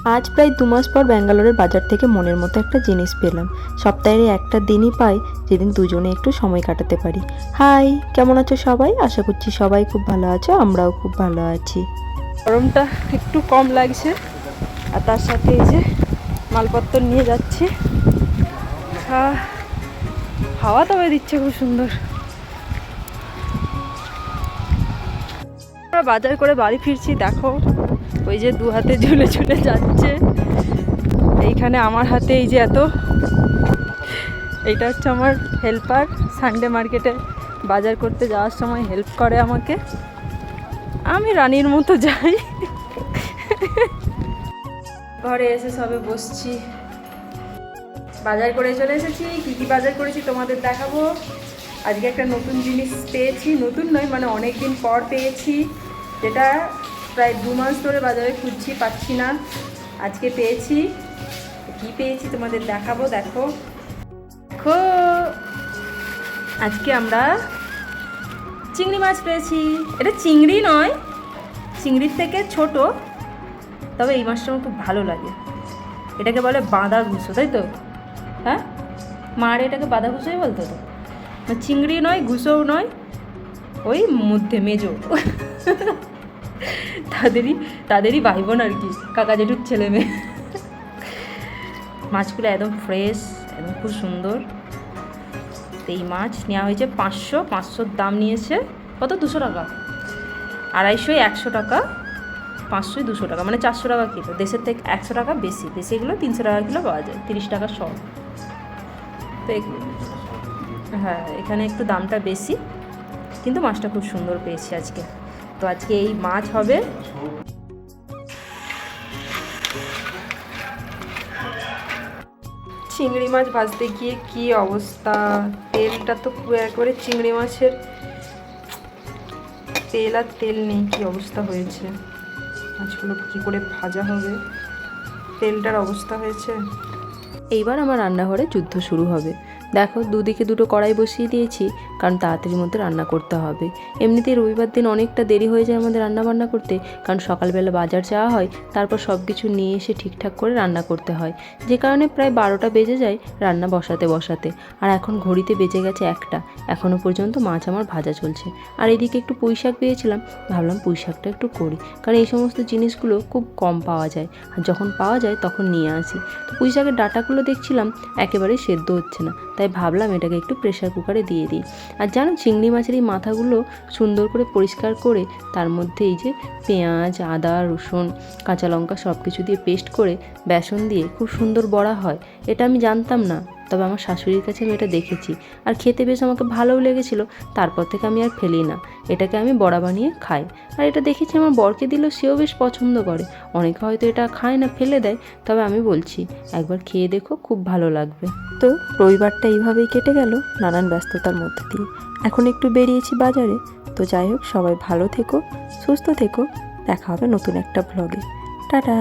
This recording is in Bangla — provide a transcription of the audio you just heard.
আজ প্রায় 2 মাস পর ব্যাঙ্গালোরের বাজার থেকে মনের মতো একটা জিনিস পেলাম। সপ্তাহের একটা দিনই পাই যেদিন দুজনে একটু সময় কাটাতে পারি। হাই, কেমন আছো সবাই? আশা করছি সবাই খুব ভালো আছো, আমরাও খুব ভালো আছি। গরমটা একটু কম লাগছে, আর তার সাথে এই যে মালপত্র নিয়ে যাচ্ছি। হাওয়া তবে দিচ্ছে খুব সুন্দর। আমরা বাজার করে বাড়ি ফিরছি, দেখো ওই যে 2 হাতে ঝুলে ঝুলে যাচ্ছে। এইখানে আমার হাতে এই যে এইটা হচ্ছে আমার হেল্পার। সানডে মার্কেটে বাজার করতে যাওয়ার সময় হেল্প করে আমাকে। আমি রানীর মতো যাই। ঘরে এসে সবে বসছি, বাজার করে চলে এসেছি। কী কী বাজার করেছি তোমাদের দেখাবো। আজকে একটা নতুন জিনিস পেয়েছি, নতুন নয় মানে অনেক দিন পর পেয়েছি, যেটা প্রায় 2 মাস ধরে বাজারে খুঁজছি, পাচ্ছি না। আজকে পেয়েছি। কি পেয়েছি তোমাদের দেখাবো। দেখো দেখো, আজকে আমরা চিংড়ি মাছ পেয়েছি। এটা চিংড়ি নয়, চিংড়ির থেকে ছোট, তবে এই মাছটা আমার খুব ভালো লাগে। এটাকে বলে বাঁধা ঘুষো, তাই তো? হ্যাঁ, মার এটাকে বাঁধা ঘুষোই বলতো তো। চিংড়ি নয়, ঘুষোও নয়, ওই মধ্যে মেজো। তাদেরই ভাই বোন আর কি, কাকা জেঠুর ছেলে মেয়ে। মাছগুলো একদম ফ্রেশ, একদম খুব সুন্দর। এই মাছ নেওয়া হয়েছে 500 দাম নিয়েছে। কত? 200 টাকা। 250, 100 টাকা, 500, 200 টাকা, মানে 400 টাকা কিলো। দেশের থেকে 100 টাকা বেশি। দেশেগুলো 300 টাকা কিলো পাওয়া যায়, 30 টাকা সব। তো হ্যাঁ, এখানে একটু দামটা বেশি, কিন্তু মাছটা খুব সুন্দর পেয়েছি আজকে। তো আজকে এই মাছ হবে। চিংড়ি মাছ ভাজতে গিয়ে কি অবস্থা! তেলটা তো পুরো একবারে চিংড়ি মাছের তেল, আর তেল নেই। কি অবস্থা হয়েছে! মাছগুলো কী করে ভাজা হবে, তেলটার অবস্থা হয়েছে। এইবার আমার রান্নাঘরে যুদ্ধ শুরু হবে। দেখো, দুদিকে দুটো কড়াই বসিয়ে দিয়েছি, কারণ তাড়াতাড়ির মধ্যে রান্না করতে হবে। এমনিতেই রবিবার দিন অনেকটা দেরি হয়ে যায় আমাদের রান্নাবান্না করতে, কারণ সকালবেলা বাজার যাওয়া হয়, তারপর সব কিছু নিয়ে এসে ঠিকঠাক করে রান্না করতে হয়, যে কারণে প্রায় 12টা বেজে যায় রান্না বসাতে। আর এখন ঘড়িতে বেজে গেছে 1টা, এখনও পর্যন্ত মাছ আমার ভাজা চলছে। আর এদিকে একটু পুঁই শাক পেয়েছিলাম, ভাবলাম পুঁই শাকটা একটু করি, কারণ এই সমস্ত জিনিসগুলো খুব কম পাওয়া যায়, আর যখন পাওয়া যায় তখন নিয়ে আসি। তো পুঁই শাকের ডাঁটাগুলো দেখছিলাম একেবারেই সেদ্ধ হচ্ছে না, তাই ভাবলাম এটাকে একটু প্রেশার কুকারে দিয়ে দিই। আর জানো, চিংড়ি মাছের এই মাথাগুলো সুন্দর করে পরিষ্কার করে তার মধ্যে এই যে পেঁয়াজ, আদা, রসুন, কাঁচা লঙ্কা সব কিছু দিয়ে পেস্ট করে বেসন দিয়ে খুব সুন্দর বড়া হয়। এটা আমি জানতাম না, তবে আমার শাশুড়ির কাছে আমি এটা দেখেছি, আর খেতে বেশ আমাকে ভালোও লেগেছিলো। তারপর থেকে আমি আর ফেলি না, এটাকে আমি বড়া বানিয়ে খাই। আর এটা দেখেছি আমার বরকে দিলেও সেও বেশ পছন্দ করে। অনেকে হয়তো এটা খায় না, ফেলে দেয়, তবে আমি বলছি একবার খেয়ে দেখো, খুব ভালো লাগবে। তো রবিবারটা এইভাবেই কেটে গেল নানান ব্যস্ততার মধ্যে দিয়ে। এখন একটু বেরিয়েছি বাজারে। তো যাই হোক, সবাই ভালো থেকো, সুস্থ থেকো। দেখা হবে নতুন একটা ব্লগে। টাটা।